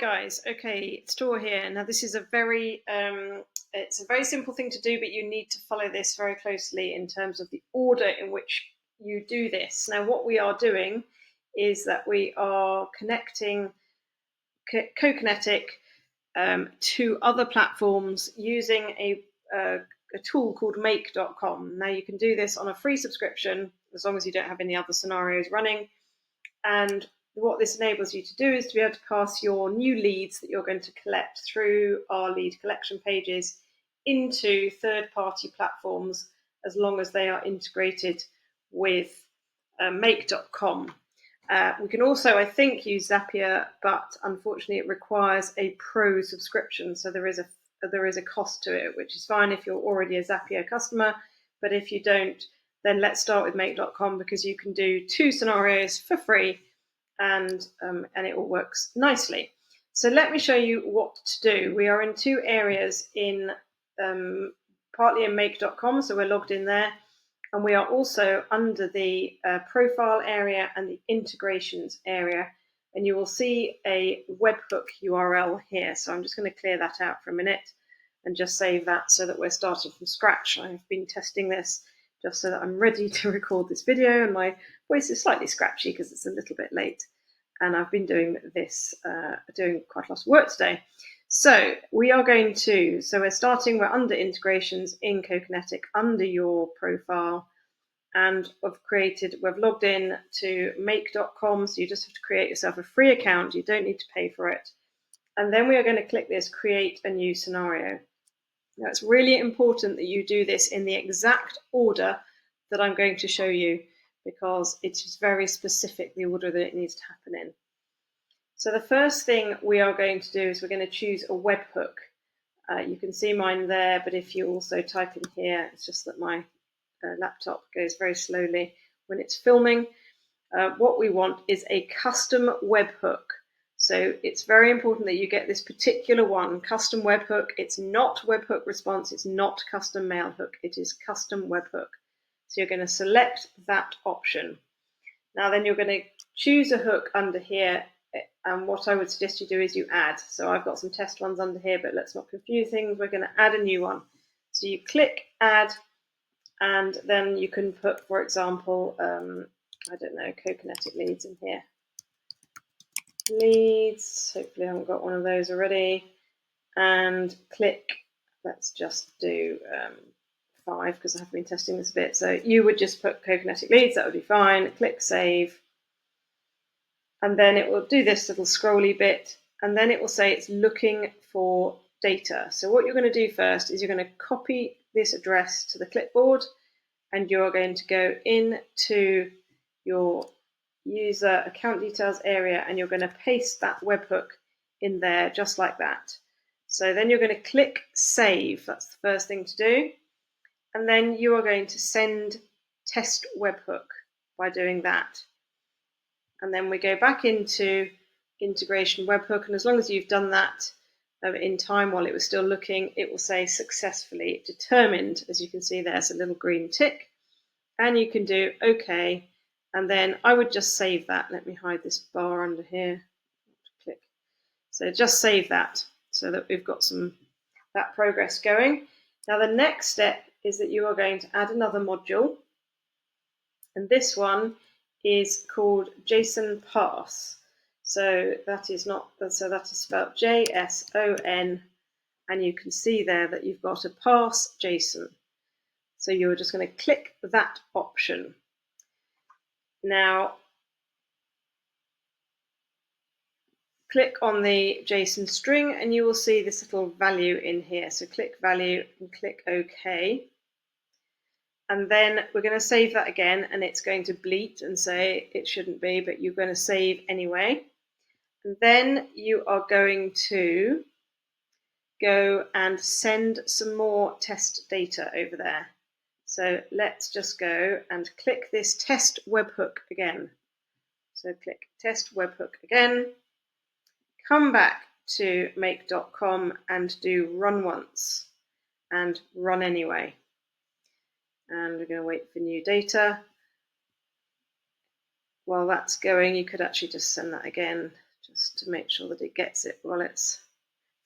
Guys, okay, it's Tor here. Now this is it's a very simple thing to do, but you need to follow this very closely in terms of the order in which you do this. Now what we are doing is that we are connecting Co-Kinetic to other platforms using a tool called make.com. Now you can do this on a free subscription as long as you don't have any other scenarios running. And what this enables you to do is to be able to pass your new leads that you're going to collect through our lead collection pages into third-party platforms as long as they are integrated with make.com. We can also, I think, use Zapier, but unfortunately it requires a pro subscription, so there is a cost to it, which is fine if you're already a Zapier customer, but if you don't, then let's start with make.com because you can do 2 scenarios for free and it all works nicely. So let me show you what to do. We are in 2 areas in partly in make.com, so we're logged in there, and we are also under the profile area and the integrations area, and you will see a webhook URL here. So I'm just going to clear that out for a minute and just save that so that we're starting from scratch. I've been testing this just so that I'm ready to record this video, and my voice is slightly scratchy because it's a little bit late, and I've been doing this, doing quite a lot of work today. So we're we're under integrations in Co-Kinetic under your profile, and we've logged in to make.com, so you just have to create yourself a free account, you don't need to pay for it. And then we are going to click this create a new scenario. Now it's really important that you do this in the exact order that I'm going to show you, because it is very specific, the order that it needs to happen in. So the first thing we are going to do is we're going to choose a webhook. You can see mine there, but if you also type in here, it's just that my laptop goes very slowly when it's filming. What we want is a custom webhook. So it's very important that you get this particular one, custom webhook. It's not webhook response, it's not custom mailhook, it is custom webhook. So you're going to select that option. Now then you're going to choose a hook under here, and what I would suggest you do is you add. So I've got some test ones under here, but let's not confuse things. We're going to add a new one. So you click add, and then you can put, for example, I don't know, Co-Kinetic leads in here. Leads, hopefully I haven't got one of those already, and click, let's just do 5 because I've been testing this a bit. So you would just put Co-Kinetic leads, that would be fine. Click save, and then it will do this little scrolly bit, and then it will say it's looking for data. So what you're going to do first is you're going to copy this address to the clipboard, and you're going to go into your user account details area, and you're going to paste that webhook in there just like that. So then you're going to click save, that's the first thing to do, and then you are going to send test webhook by doing that. And then we go back into integration webhook, and as long as you've done that in time while it was still looking, it will say successfully determined. As you can see, there's a little green tick, and you can do OK. And then I would just save that. Let me hide this bar under here. Click. So just save that so that we've got that progress going. Now the next step is that you are going to add another module, and this one is called JSON parse. So that is spelled JSON, and you can see there that you've got a parse JSON. So you're just going to click that option. Now, click on the JSON string and you will see this little value in here. So click value and click OK. And then we're going to save that again, and it's going to bleat and say it shouldn't be, but you're going to save anyway. And then you are going to go and send some more test data over there. So let's just go and click this test webhook again. So click test webhook again, come back to make.com and do run once and run anyway. And we're going to wait for new data. While that's going, you could actually just send that again just to make sure that it gets it while it's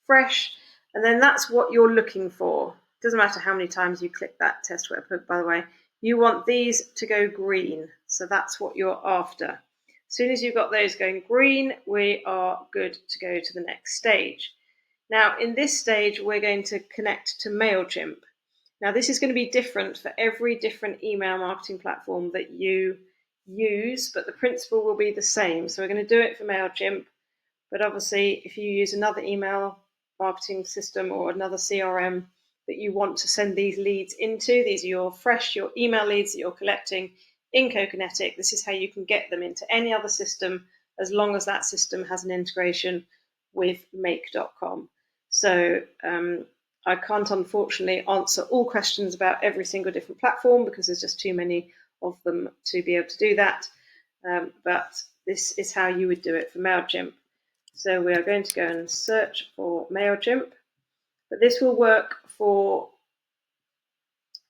fresh. And then that's what you're looking for. It doesn't matter how many times you click that test webhook, by the way. You want these to go green. So that's what you're after. As soon as you've got those going green, we are good to go to the next stage. Now, in this stage, we're going to connect to MailChimp. Now, this is going to be different for every different email marketing platform that you use, but the principle will be the same. So we're going to do it for MailChimp, but obviously, if you use another email marketing system or another CRM that you want to send these leads into, these are your email leads that you're collecting in Co-Kinetic. This is how you can get them into any other system as long as that system has an integration with make.com. So I can't unfortunately answer all questions about every single different platform because there's just too many of them to be able to do that. But this is how you would do it for MailChimp. So we are going to go and search for MailChimp, but this will work for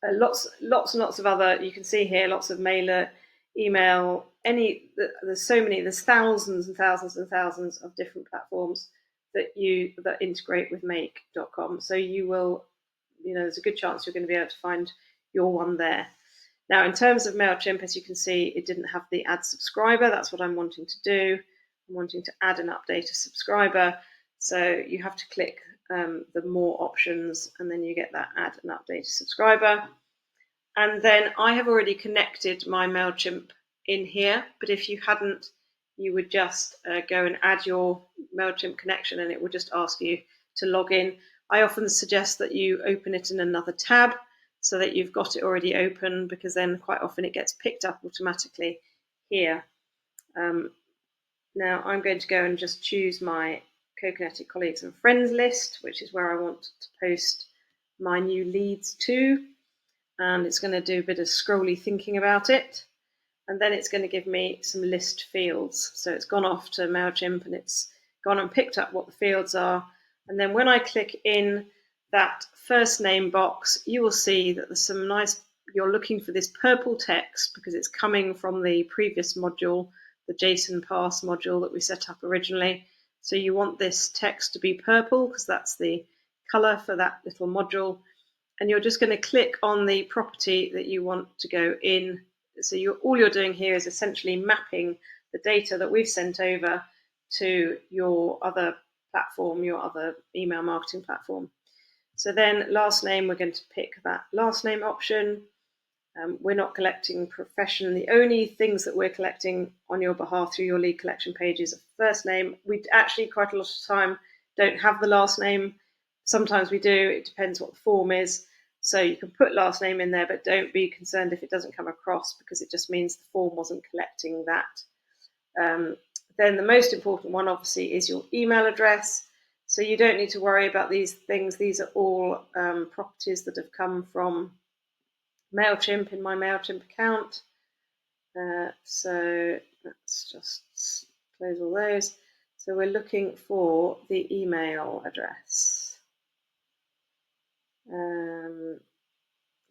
lots and lots of other, you can see here, lots of mailer, email, there's so many, there's thousands and thousands and thousands of different platforms that integrate with make.com. So you will, there's a good chance you're going to be able to find your one there. Now, in terms of MailChimp, as you can see, it didn't have the add subscriber. That's what I'm wanting to do. I'm wanting to add and update a subscriber. So you have to click the more options, and then you get that add and update a subscriber. And then I have already connected my MailChimp in here, but if you hadn't, you would just go and add your MailChimp connection and it will just ask you to log in. I often suggest that you open it in another tab so that you've got it already open, because then quite often it gets picked up automatically here. Now I'm going to go and just choose my Co-Kinetic colleagues and friends list, which is where I want to post my new leads to. And it's going to do a bit of scrolly thinking about it. And then it's going to give me some list fields. So it's gone off to MailChimp and it's gone and picked up what the fields are. And then when I click in that first name box, you will see that there's some nice, you're looking for this purple text because it's coming from the previous module, the JSON parse module that we set up originally. So you want this text to be purple because that's the color for that little module. And you're just going to click on the property that you want to go in. So all you're doing here is essentially mapping the data that we've sent over to your other platform, your other email marketing platform. So then last name, we're going to pick that last name option. We're not collecting profession. The only things that we're collecting on your behalf through your lead collection page is a first name. We actually quite a lot of time don't have the last name. Sometimes we do. It depends what the form is. So you can put last name in there, but don't be concerned if it doesn't come across because it just means the form wasn't collecting that. Then the most important one, obviously, is your email address. So you don't need to worry about these things. These are all properties that have come from MailChimp in my MailChimp account. So let's just close all those. So we're looking for the email address.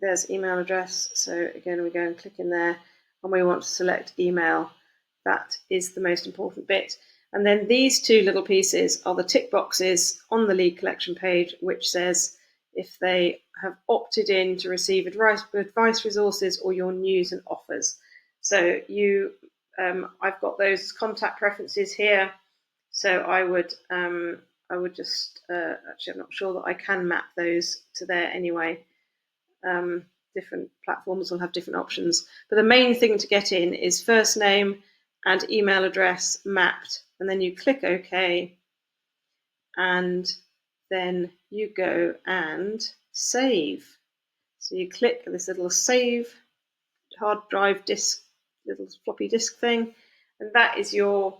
There's email address. So again, we go and click in there and we want to select email. That is the most important bit. And then these two little pieces are the tick boxes on the lead collection page, which says if they have opted in to receive advice resources or your news and offers. So I've got those contact preferences here. So I would just, actually, I'm not sure that I can map those to there anyway. Different platforms will have different options. But the main thing to get in is first name and email address mapped. And then you click OK. And then you go and save. So you click this little save hard drive disk, little floppy disk thing. And that is your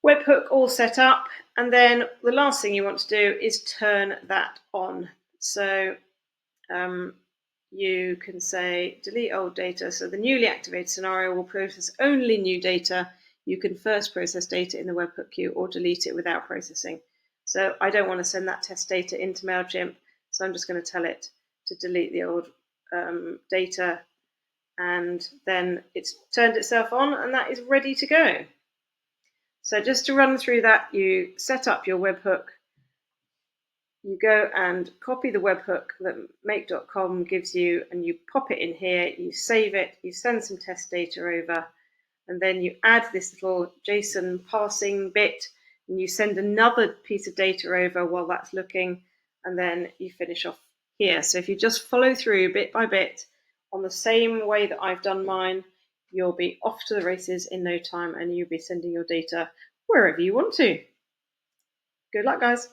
webhook all set up. And then the last thing you want to do is turn that on. So you can say delete old data. So the newly activated scenario will process only new data. You can first process data in the webhook queue or delete it without processing. So I don't want to send that test data into MailChimp. So I'm just going to tell it to delete the old data. And then it's turned itself on and that is ready to go. So just to run through that, you set up your webhook, you go and copy the webhook that make.com gives you, and you pop it in here, you save it, you send some test data over, and then you add this little JSON parsing bit, and you send another piece of data over while that's looking, and then you finish off here. So if you just follow through bit by bit on the same way that I've done mine, you'll be off to the races in no time, and you'll be sending your data wherever you want to. Good luck, guys.